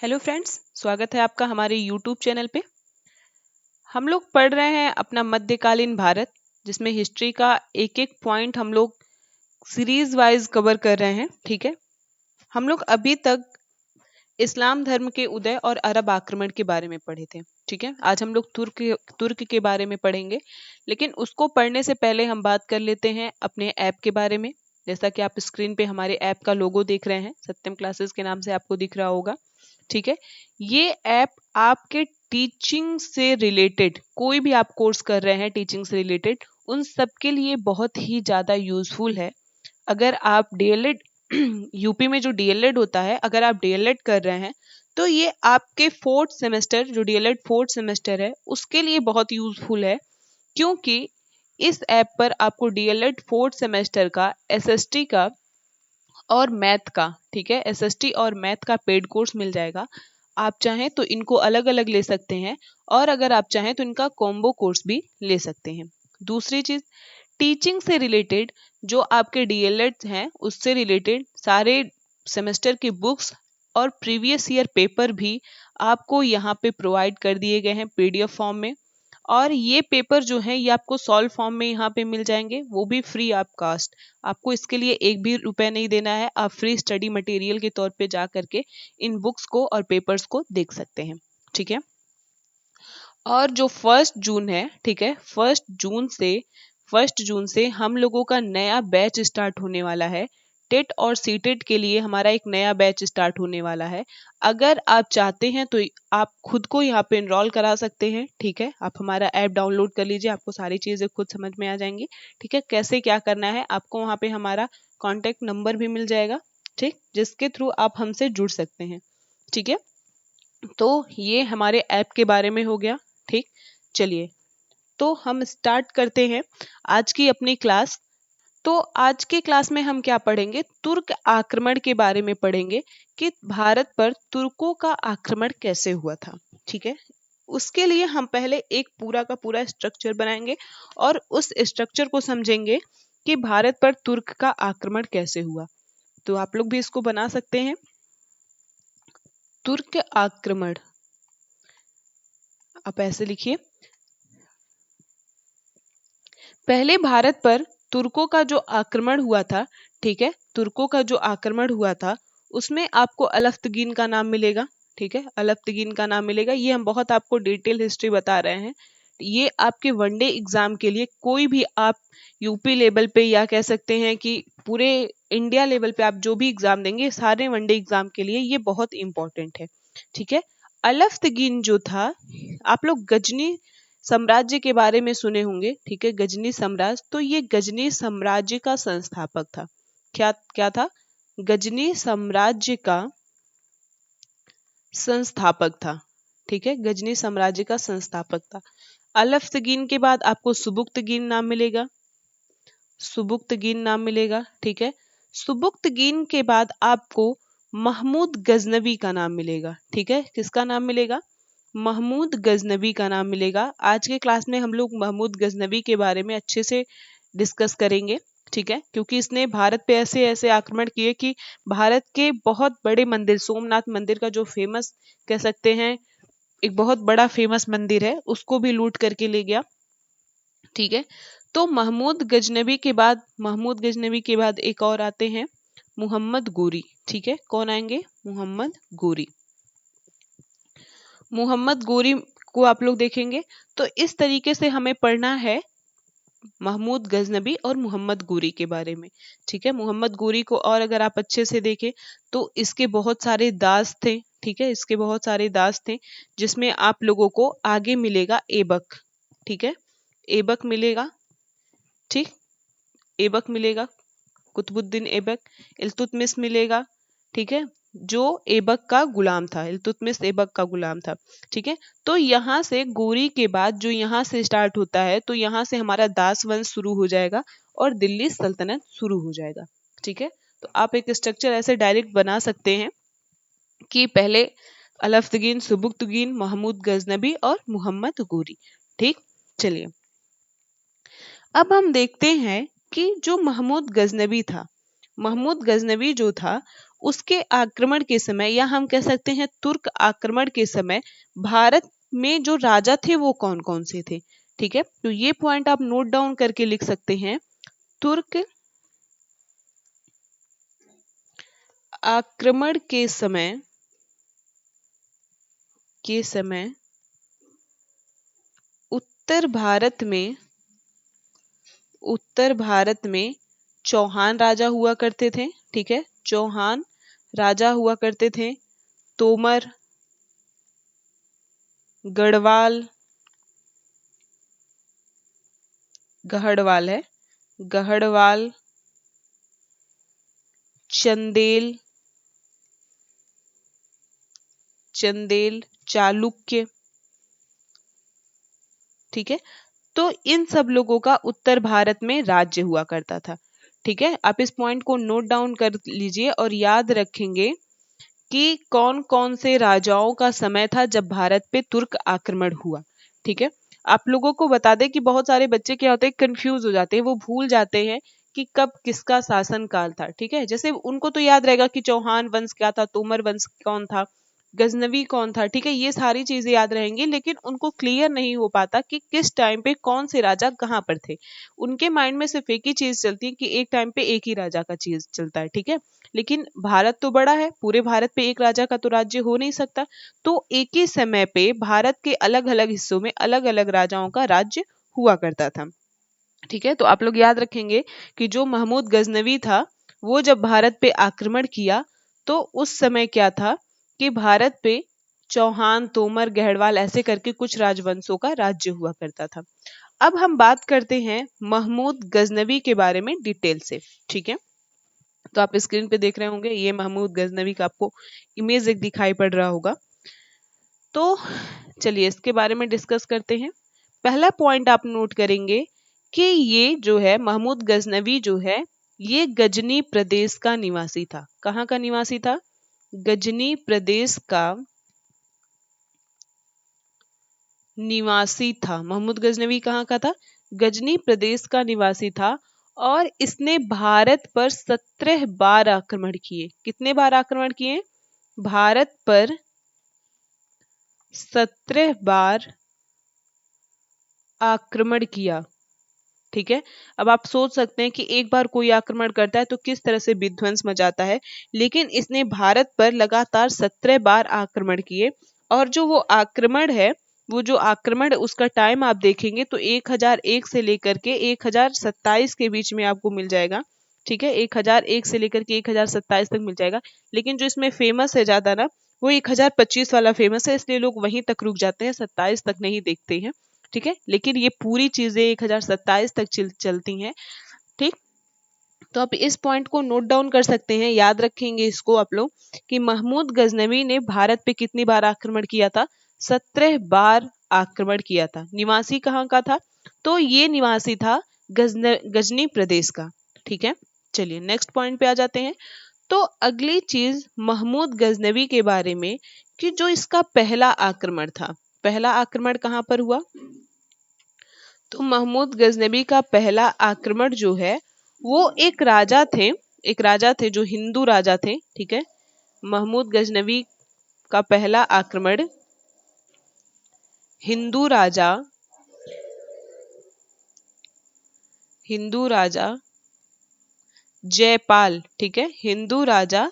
Hello friends, स्वागत है आपका हमारे यूट्यूब चैनल पे। हम लोग पढ़ रहे हैं अपना मध्यकालीन भारत, जिसमें हिस्ट्री का एक एक पॉइंट हम लोग सीरीज वाइज कवर कर रहे हैं। ठीक है, हम लोग अभी तक इस्लाम धर्म के उदय और अरब आक्रमण के बारे में पढ़े थे। ठीक है, आज हम लोग तुर्क के बारे में पढ़ेंगे, लेकिन उसको पढ़ने से पहले हम बात कर लेते हैं अपने ऐप के बारे में। जैसा कि आप स्क्रीन पे हमारे ऐप का लोगो देख रहे हैं, सत्यम क्लासेस के नाम से आपको दिख रहा होगा। ठीक है, ये ऐप आपके टीचिंग से रिलेटेड कोई भी आप कोर्स कर रहे हैं टीचिंग से रिलेटेड, उन सब के लिए बहुत ही ज़्यादा यूजफुल है। अगर आप डीएलएड यूपी में जो डीएलएड होता है, अगर आप डीएलएड कर रहे हैं तो ये आपके फोर्थ सेमेस्टर, जो डीएलएड फोर्थ सेमेस्टर है, उसके लिए बहुत यूजफुल है। क्योंकि इस ऐप पर आपको डीएलएड फोर्थ सेमेस्टर का एसएसटी का और मैथ का, ठीक है, एसएसटी और मैथ का पेड कोर्स मिल जाएगा। आप चाहें तो इनको अलग अलग ले सकते हैं, और अगर आप चाहें तो इनका कॉम्बो कोर्स भी ले सकते हैं। दूसरी चीज, टीचिंग से रिलेटेड जो आपके डीएलएड हैं उससे रिलेटेड सारे सेमेस्टर की बुक्स और प्रीवियस ईयर पेपर भी आपको यहाँ पे प्रोवाइड कर दिए गए हैं पीडीएफ फॉर्म में। और ये पेपर जो है ये आपको सॉल्व फॉर्म में यहाँ पे मिल जाएंगे, वो भी फ्री ऑफ कास्ट। आपको इसके लिए एक भी रुपए नहीं देना है, आप फ्री स्टडी मटेरियल के तौर पे जा करके इन बुक्स को और पेपर्स को देख सकते हैं। ठीक है, और जो 1 जून है, ठीक है, 1 जून से हम लोगों का नया बैच स्टार्ट होने वाला है। टेट और सीटेट के लिए हमारा एक नया बैच स्टार्ट होने वाला है। अगर आप चाहते हैं तो आप खुद को यहाँ पे एनरोल करा सकते हैं। ठीक है, आप हमारा ऐप डाउनलोड कर लीजिए, आपको सारी चीजें खुद समझ में आ जाएंगी। ठीक है, कैसे क्या करना है, आपको वहाँ पे हमारा कॉन्टेक्ट नंबर भी मिल जाएगा, ठीक, जिसके थ्रू आप हमसे जुड़ सकते हैं। ठीक है, तो ये हमारे ऐप के बारे में हो गया। ठीक, चलिए तो हम स्टार्ट करते हैं आज की अपनी क्लास। तो आज के क्लास में हम क्या पढ़ेंगे, तुर्क आक्रमण के बारे में पढ़ेंगे कि भारत पर तुर्कों का आक्रमण कैसे हुआ था। ठीक है, उसके लिए हम पहले एक पूरा का पूरा स्ट्रक्चर बनाएंगे और उस स्ट्रक्चर को समझेंगे कि भारत पर तुर्क का आक्रमण कैसे हुआ। तो आप लोग भी इसको बना सकते हैं। तुर्क आक्रमण आप ऐसे लिखिए, पहले भारत पर तुर्कों का जो आक्रमण हुआ था, ठीक है, तुर्कों का जो आक्रमण हुआ था उसमें आपको अलफ्तगीन का नाम मिलेगा। ठीक है, अलफ्तगीन का नाम मिलेगा। ये हम बहुत आपको डिटेल हिस्ट्री बता रहे हैं। ये आपके वनडे एग्जाम के लिए, कोई भी आप यूपी लेवल पे या कह सकते हैं कि पूरे इंडिया लेवल पे आप जो भी एग्जाम देंगे, सारे वनडे एग्जाम के लिए ये बहुत इंपॉर्टेंट है। ठीक है, अलफ्तगीन जो था, आप लोग गजनी साम्राज्य के बारे में सुने होंगे। ठीक है, गजनी साम्राज्य, तो ये गजनी साम्राज्य का संस्थापक था। क्या क्या था, गजनी साम्राज्य का संस्थापक था। ठीक है, गजनी साम्राज्य का संस्थापक था। अलफ्तगीन के बाद आपको सुबुक्तगीन नाम मिलेगा, सुबुक्तगीन नाम मिलेगा। ठीक है, सुबुक्तगीन के बाद आपको महमूद गजनवी का नाम मिलेगा। ठीक है, किसका नाम मिलेगा, महमूद गजनवी का नाम मिलेगा। आज के क्लास में हम लोग महमूद गजनवी के बारे में अच्छे से डिस्कस करेंगे। ठीक है, क्योंकि इसने भारत पे ऐसे ऐसे आक्रमण किए कि भारत के बहुत बड़े मंदिर, सोमनाथ मंदिर का जो फेमस कह सकते हैं, एक बहुत बड़ा फेमस मंदिर है, उसको भी लूट करके ले गया। ठीक है, तो महमूद गजनवी के बाद, महमूद गजनवी के बाद एक और आते हैं, मोहम्मद गोरी। ठीक है, कौन आएंगे, मोहम्मद गोरी। मोहम्मद गोरी को आप लोग देखेंगे। तो इस तरीके से हमें पढ़ना है महमूद गजनबी और मोहम्मद गोरी के बारे में। ठीक है, मोहम्मद गोरी को और अगर आप अच्छे से देखें तो इसके बहुत सारे दास थे। ठीक है, इसके बहुत सारे दास थे, जिसमें आप लोगों को आगे मिलेगा ऐबक। ठीक है, ऐबक मिलेगा। ठीक, ऐबक मिलेगा, कुतुबुद्दीन ऐबक, इल्तुतमिश मिलेगा। ठीक है, जो ऐबक का गुलाम था, इल्तुतमिश ऐबक का गुलाम था। ठीक है, तो यहाँ से गोरी के बाद जो यहाँ से स्टार्ट होता है, तो यहाँ से हमारा दास वंश शुरू हो जाएगा और दिल्ली सल्तनत शुरू हो जाएगा। ठीक है, तो आप एक स्ट्रक्चर ऐसे डायरेक्ट बना सकते हैं कि पहले अलफ्तगीन, सुबुक्तगीन, महमूद गजनबी और मोहम्मद गोरी। ठीक, चलिए अब हम देखते हैं कि जो महमूद गजनबी था, महमूद गजनवी जो था उसके आक्रमण के समय, या हम कह सकते हैं तुर्क आक्रमण के समय, भारत में जो राजा थे वो कौन कौन से थे। ठीक है, तो ये पॉइंट आप नोट डाउन करके लिख सकते हैं। तुर्क आक्रमण के समय उत्तर भारत में चौहान राजा हुआ करते थे। ठीक है, चौहान राजा हुआ करते थे। तोमर, गढ़वाल चंदेल, चालुक्य। ठीक है, तो इन सब लोगों का उत्तर भारत में राज्य हुआ करता था। ठीक है, आप इस पॉइंट को नोट डाउन कर लीजिए और याद रखेंगे कि कौन कौन से राजाओं का समय था जब भारत पे तुर्क आक्रमण हुआ। ठीक है, आप लोगों को बता दें कि बहुत सारे बच्चे क्या होते हैं, कंफ्यूज हो जाते हैं, वो भूल जाते हैं कि कब किसका शासन काल था। ठीक है, जैसे उनको तो याद रहेगा कि चौहान वंश क्या था, तोमर वंश कौन था, गजनवी कौन था। ठीक है, ये सारी चीजें याद रहेंगी, लेकिन उनको क्लियर नहीं हो पाता कि किस टाइम पे कौन से राजा कहाँ पर थे। उनके माइंड में सिर्फ एक ही चीज चलती है कि एक टाइम पे एक ही राजा का चीज चलता है। ठीक है, लेकिन भारत तो बड़ा है, पूरे भारत पे एक राजा का तो राज्य हो नहीं सकता। तो एक ही समय पे भारत के अलग अलग हिस्सों में अलग अलग राजाओं का राज्य हुआ करता था। ठीक है, तो आप लोग याद रखेंगे कि जो महमूद गजनवी था, वो जब भारत पे आक्रमण किया तो उस समय क्या था कि भारत पे चौहान, तोमर, गढ़वाल ऐसे करके कुछ राजवंशों का राज्य हुआ करता था। अब हम बात करते हैं महमूद गजनवी के बारे में डिटेल से। ठीक है, तो आप स्क्रीन पे देख रहे होंगे, ये महमूद गजनवी का आपको इमेज एक दिखाई पड़ रहा होगा। तो चलिए इसके बारे में डिस्कस करते हैं। पहला पॉइंट आप नोट करेंगे कि ये जो है महमूद गजनवी जो है, ये गजनी प्रदेश का निवासी था। कहाँ का निवासी था? गजनी प्रदेश का निवासी था। महमूद गजनवी कहाँ का था? गजनी प्रदेश का निवासी था। और इसने भारत पर 17 बार आक्रमण किए। कितने बार आक्रमण किए? भारत पर 17 बार आक्रमण किया। ठीक है, अब आप सोच सकते हैं कि एक बार कोई आक्रमण करता है तो किस तरह से विध्वंस मचाता है, लेकिन इसने भारत पर लगातार 17 बार आक्रमण किए। और जो वो आक्रमण है, वो जो आक्रमण उसका टाइम आप देखेंगे तो 1001 से लेकर के 1027 के बीच में आपको मिल जाएगा। ठीक है, 1001 से लेकर के 1027 तक मिल जाएगा। लेकिन जो इसमें फेमस है ज्यादा ना, वो 1025 वाला फेमस है, इसलिए लोग वहीं तक रुक जाते हैं, 27 तक नहीं देखते हैं। ठीक है, लेकिन ये पूरी चीजें 1027 तक चलती हैं। ठीक, तो आप इस पॉइंट को नोट डाउन कर सकते हैं, याद रखेंगे इसको आप लोग कि महमूद गजनवी ने भारत पे कितनी बार आक्रमण किया था? 17 बार आक्रमण किया था। निवासी कहाँ का था? तो ये निवासी था गजनी प्रदेश का। ठीक है, चलिए नेक्स्ट पॉइंट पे आ जाते हैं। तो अगली चीज महमूद गजनवी के बारे में कि जो इसका पहला आक्रमण था, पहला आक्रमण कहाँ पर हुआ? तो महमूद गजनवी का पहला आक्रमण जो है, वो एक राजा थे जो हिंदू राजा थे। ठीक है, महमूद गजनवी का पहला आक्रमण हिंदू राजा जयपाल, ठीक है, हिंदू राजा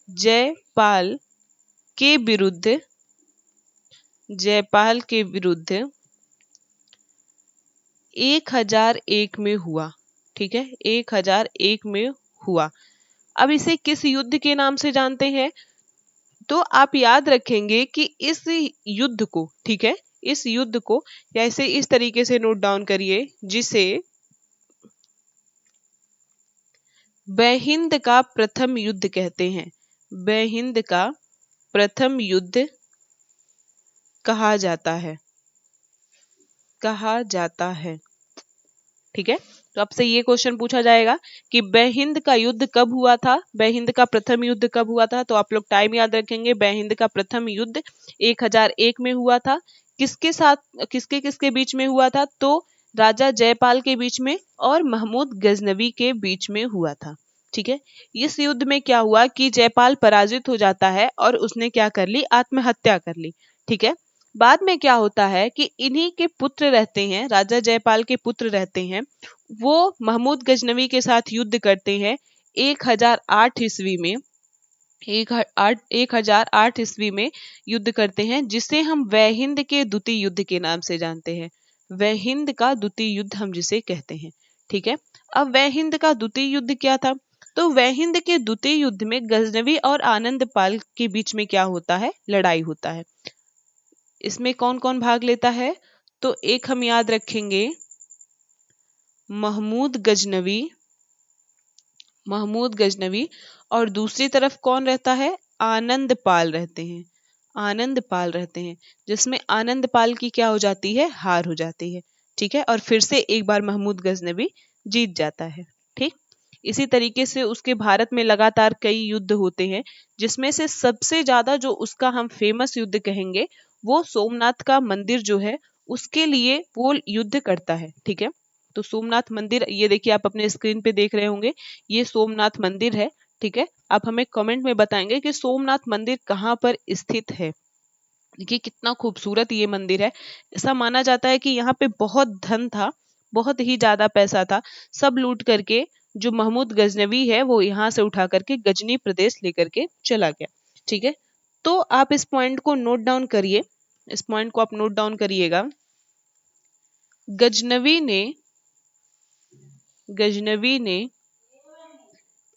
जयपाल के विरुद्ध 1001 में हुआ। ठीक है, 1001 में हुआ। अब इसे किस युद्ध के नाम से जानते हैं? तो आप याद रखेंगे कि इस युद्ध को, ठीक है, इस युद्ध को ऐसे इस तरीके से नोट डाउन करिए, जिसे बेहिंद का प्रथम युद्ध कहते हैं। बेहिंद का प्रथम युद्ध कहा जाता है। ठीक है, तो आपसे ये क्वेश्चन पूछा जाएगा कि बेहिंद का युद्ध कब हुआ था, बेहिंद का प्रथम युद्ध कब हुआ था? तो आप लोग टाइम याद रखेंगे। बेहिंद का प्रथम युद्ध 1001 में हुआ था। किसके साथ, किसके बीच में हुआ था? तो राजा जयपाल के बीच में और महमूद गजनवी के बीच में हुआ था। ठीक है। इस युद्ध में क्या हुआ कि जयपाल पराजित हो जाता है और उसने क्या कर ली, आत्महत्या कर ली। ठीक है। बाद में क्या होता है कि इन्हीं के पुत्र रहते हैं, राजा जयपाल के पुत्र रहते हैं, वो महमूद गजनवी के साथ युद्ध करते हैं 1008 ईस्वी में। 1008 ईस्वी में युद्ध करते हैं, जिसे हम वहिंद के द्वितीय युद्ध के नाम से जानते हैं। वहिंद का द्वितीय युद्ध हम जिसे कहते हैं। ठीक है। अब वहिंद का द्वितीय युद्ध क्या था? तो वहिंद के द्वितीय युद्ध में गजनवी और आनंदपाल के बीच में क्या होता है, लड़ाई होता है। इसमें कौन कौन भाग लेता है? तो एक हम याद रखेंगे, महमूद गजनवी, महमूद गजनवी, और दूसरी तरफ कौन रहता है, आनंदपाल रहते हैं। आनंदपाल रहते हैं, जिसमें आनंदपाल की क्या हो जाती है, हार हो जाती है। ठीक है। और फिर से एक बार महमूद गजनवी जीत जाता है। ठीक। इसी तरीके से उसके भारत में लगातार कई युद्ध होते हैं, जिसमें से सबसे ज्यादा जो उसका हम फेमस युद्ध कहेंगे, वो सोमनाथ का मंदिर जो है उसके लिए वो युद्ध करता है। ठीक है। तो सोमनाथ मंदिर, ये देखिए आप अपने स्क्रीन पे देख रहे होंगे, ये सोमनाथ मंदिर है। ठीक है। आप हमें कमेंट में बताएंगे कि सोमनाथ मंदिर कहाँ पर स्थित है। देखिए कितना खूबसूरत ये मंदिर है। ऐसा माना जाता है कि यहाँ पे बहुत धन था, बहुत ही ज्यादा पैसा था, सब लूट करके जो महमूद गजनवी है वो यहाँ से उठा करके गजनी प्रदेश लेकर के चला गया। ठीक है। तो आप इस पॉइंट को नोट डाउन करिए, इस पॉइंट को आप नोट डाउन करिएगा। गजनवी ने, गजनवी ने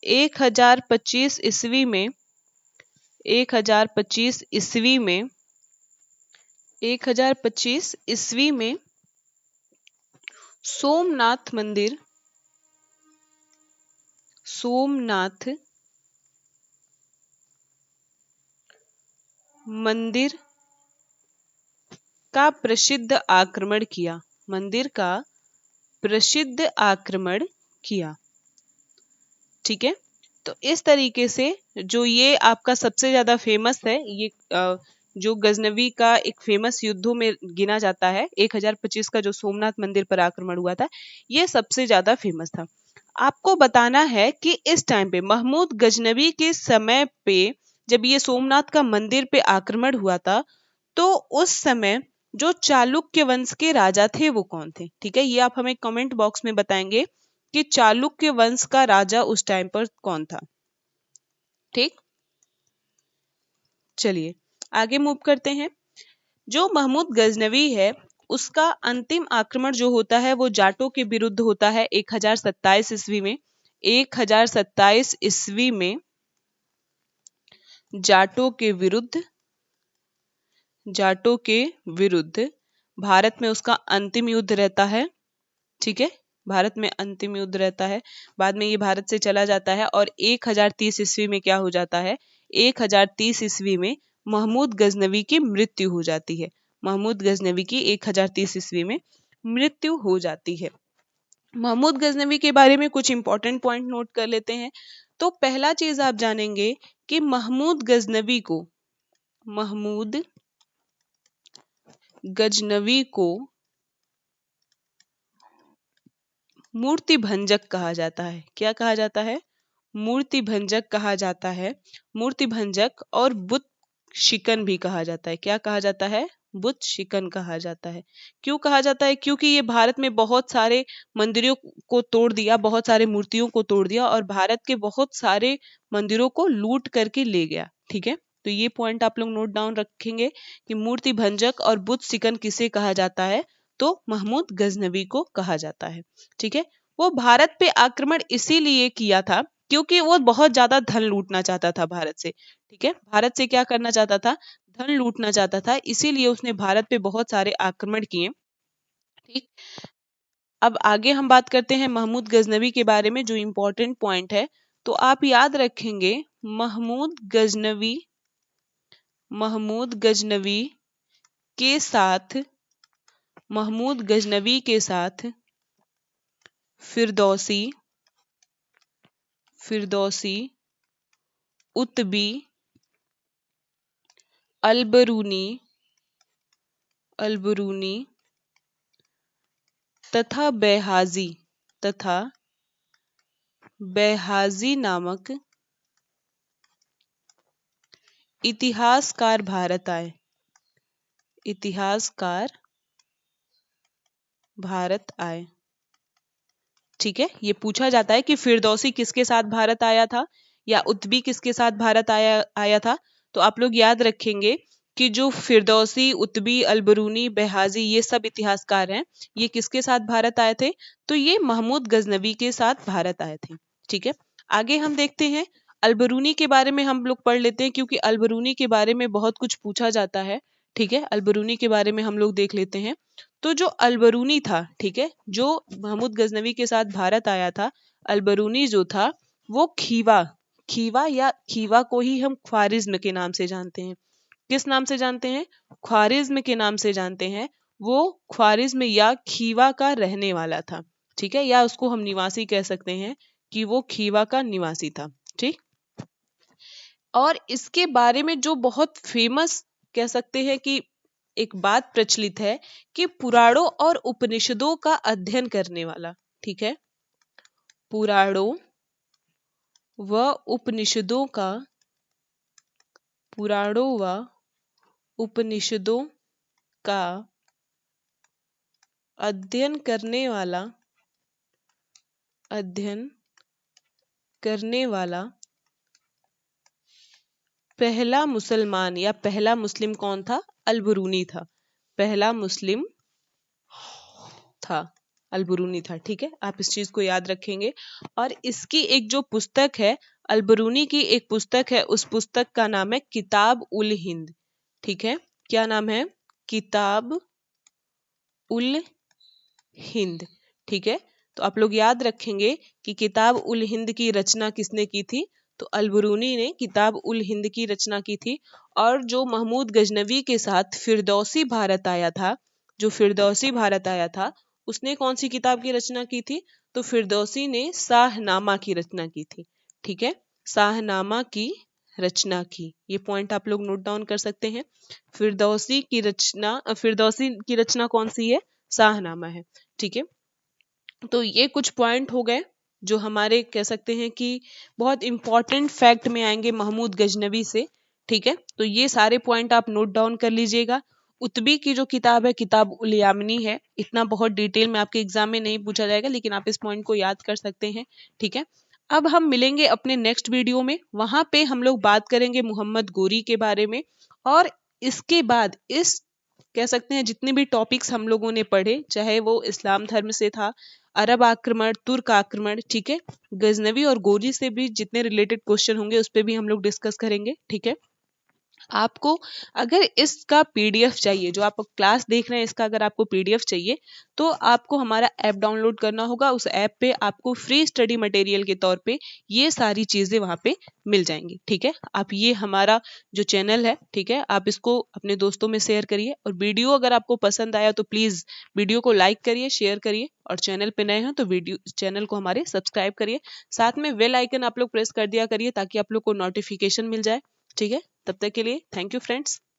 1025 ईस्वी में, 1025 ईस्वी में, 1025 ईस्वी में सोमनाथ मंदिर, सोमनाथ मंदिर का प्रसिद्ध आक्रमण किया, मंदिर का प्रसिद्ध आक्रमण किया। ठीक है। तो इस तरीके से जो ये आपका सबसे ज्यादा फेमस है, ये जो गजनवी का एक फेमस युद्धों में गिना जाता है, 1025 का जो सोमनाथ मंदिर पर आक्रमण हुआ था, ये सबसे ज्यादा फेमस था। आपको बताना है कि इस टाइम पे महमूद गजनवी के समय पे जब ये सोमनाथ का मंदिर पे आक्रमण हुआ था, तो उस समय जो चालुक्य वंश के राजा थे वो कौन थे। ठीक है। ये आप हमें कमेंट बॉक्स में बताएंगे कि चालुक्य वंश का राजा उस टाइम पर कौन था। ठीक। चलिए आगे मूव करते हैं। जो महमूद गजनवी है उसका अंतिम आक्रमण जो होता है वो जाटों के विरुद्ध होता है 1027 ईस्वी में। 1027 ईस्वी में जाटों के विरुद्ध, जाटों के विरुद्ध भारत में उसका अंतिम युद्ध रहता है। ठीक है। भारत में अंतिम युद्ध रहता है, बाद में ये भारत से चला जाता है और 1030 ईस्वी में क्या हो जाता है, 1030 ईस्वी में महमूद गजनवी की मृत्यु हो जाती है। महमूद गजनवी की 1030 ईस्वी में मृत्यु हो जाती है। महमूद गजनवी के बारे में कुछ इंपॉर्टेंट पॉइंट नोट कर लेते हैं। तो पहला चीज आप जानेंगे कि महमूद गजनवी को, महमूद गजनवी को मूर्ति भंजक कहा जाता है। क्या कहा जाता है, मूर्ति भंजक कहा जाता है। मूर्ति भंजक और बुत शिकन भी कहा जाता है। क्या कहा जाता है, बुत शिकन कहा जाता है। क्यों कहा जाता है, क्योंकि ये भारत में बहुत सारे मंदिरों को तोड़ दिया, बहुत सारे मूर्तियों को तोड़ दिया और भारत के बहुत सारे मंदिरों को लूट करके ले गया। ठीक है। तो ये पॉइंट आप लोग नोट डाउन रखेंगे कि मूर्ति भंजक और बुत शिकन किसे कहा जाता है, तो महमूद गजनवी को कहा जाता है। ठीक है। वो भारत पे आक्रमण इसीलिए किया था क्योंकि वो बहुत ज्यादा धन लूटना चाहता था भारत से। ठीक है। भारत से क्या करना चाहता था, धन लूटना चाहता था, इसीलिए उसने भारत पे बहुत सारे आक्रमण किए। ठीक। अब आगे हम बात करते हैं महमूद गजनवी के बारे में, जो इम्पोर्टेंट पॉइंट है। तो आप याद रखेंगे महमूद गजनवी, महमूद गजनवी के साथ, महमूद गजनवी के साथ फिरदौसी, फिरदौसी, उतबी, अलबरूनी, अलबरूनी तथा बेहाजी, तथा बेहाजी नामक इतिहासकार भारत आए। इतिहासकार भारत आए। ठीक है, ये पूछा जाता है कि फिरदौसी किसके साथ भारत आया था या उत्बी किसके साथ भारत आया था। तो आप लोग याद रखेंगे कि जो फिरदौसी, उत्बी, अलबरूनी, बेहाजी ये सब इतिहासकार हैं, ये किसके साथ भारत आए थे? तो ये महमूद गजनवी के साथ भारत आए थे। ठीक है, आगे हम देखते हैं अलबरूनी के बारे में हम लोग पढ़ लेते हैं, क्योंकि अलबरूनी के बारे में बहुत कुछ पूछा जाता है। ठीक है, अलबरूनी के बारे में हम लोग देख लेते हैं। तो जो अलबरूनी था, ठीक है, जो महमूद गजनवी के साथ भारत आया था, अलबरूनी जो था वो खीवा को ही हम ख्वारिज्म के नाम से जानते हैं। किस नाम से जानते हैं? ख्वारिज्म के नाम से जानते हैं। वो ख्वारिज्म या खीवा का रहने वाला था। ठीक है, या उसको हम निवासी कह सकते हैं कि वो खीवा का निवासी था। ठीक, और इसके बारे में जो बहुत फेमस कह सकते हैं कि एक बात प्रचलित है कि पुराणों और उपनिषदों का अध्ययन करने वाला, ठीक है, पुराणों व उपनिषदों का, पुराणों व उपनिषदों का अध्ययन करने वाला पहला मुसलमान या पहला मुस्लिम कौन था? अलबरूनी था। पहला मुस्लिम था, अलबरूनी था। ठीक है, आप इस चीज को याद रखेंगे। और इसकी एक जो पुस्तक है, अलबरूनी की एक पुस्तक है, उस पुस्तक का नाम है किताब उल हिंद। ठीक है, क्या नाम है? किताब उल हिंद। ठीक है, तो आप लोग याद रखेंगे कि किताब उल हिंद की रचना किसने की थी? तो अलबरूनी ने किताब उल हिंद की रचना की थी। और जो महमूद गजनवी के साथ फिरदौसी भारत आया था, जो फिरदौसी भारत आया था, उसने कौन सी किताब की रचना की थी? तो फिरदौसी ने शाहनामा की रचना की थी। ठीक है, शाहनामा की रचना की। ये पॉइंट आप लोग नोट डाउन कर सकते हैं। फिरदौसी की रचना कौन सी है? शाहनामा है। ठीक है, तो ये कुछ पॉइंट हो गए जो हमारे कह सकते हैं कि बहुत इंपॉर्टेंट फैक्ट में आएंगे महमूद गजनवी से। ठीक है, तो ये सारे पॉइंट आप नोट डाउन कर लीजिएगा। उत्बी की जो किताब है, किताब उल यामनी है। इतना बहुत डिटेल में आपके एग्जाम में नहीं पूछा जाएगा, लेकिन आप इस पॉइंट को याद कर सकते हैं। ठीक है, अब हम मिलेंगे अपने नेक्स्ट वीडियो में। वहां पे हम लोग बात करेंगे मोहम्मद गोरी के बारे में। और इसके बाद इस कह सकते हैं जितने भी टॉपिक्स हम लोगों ने पढ़े, चाहे वो इस्लाम धर्म से था, अरब आक्रमण, तुर्क आक्रमण, ठीक है, गजनवी और गोरी से भी जितने रिलेटेड क्वेश्चन होंगे उस पर भी हम लोग डिस्कस करेंगे। ठीक है, आपको अगर इसका पीडीएफ चाहिए, जो आप क्लास देख रहे हैं इसका अगर आपको पीडीएफ चाहिए, तो आपको हमारा ऐप डाउनलोड करना होगा। उस ऐप पे आपको फ्री स्टडी मटेरियल के तौर पे ये सारी चीजें वहां पे मिल जाएंगी। ठीक है, आप ये हमारा जो चैनल है, ठीक है, आप इसको अपने दोस्तों में शेयर करिए। और वीडियो अगर आपको पसंद आया तो प्लीज वीडियो को लाइक करिए, शेयर करिए। और चैनल पे नए हैं तो चैनल को हमारे सब्सक्राइब करिए। साथ में बेल आइकन आप लोग प्रेस कर दिया करिए ताकि आप लोग को नोटिफिकेशन मिल जाए। ठीक है, तब तक के लिए थैंक यू फ्रेंड्स।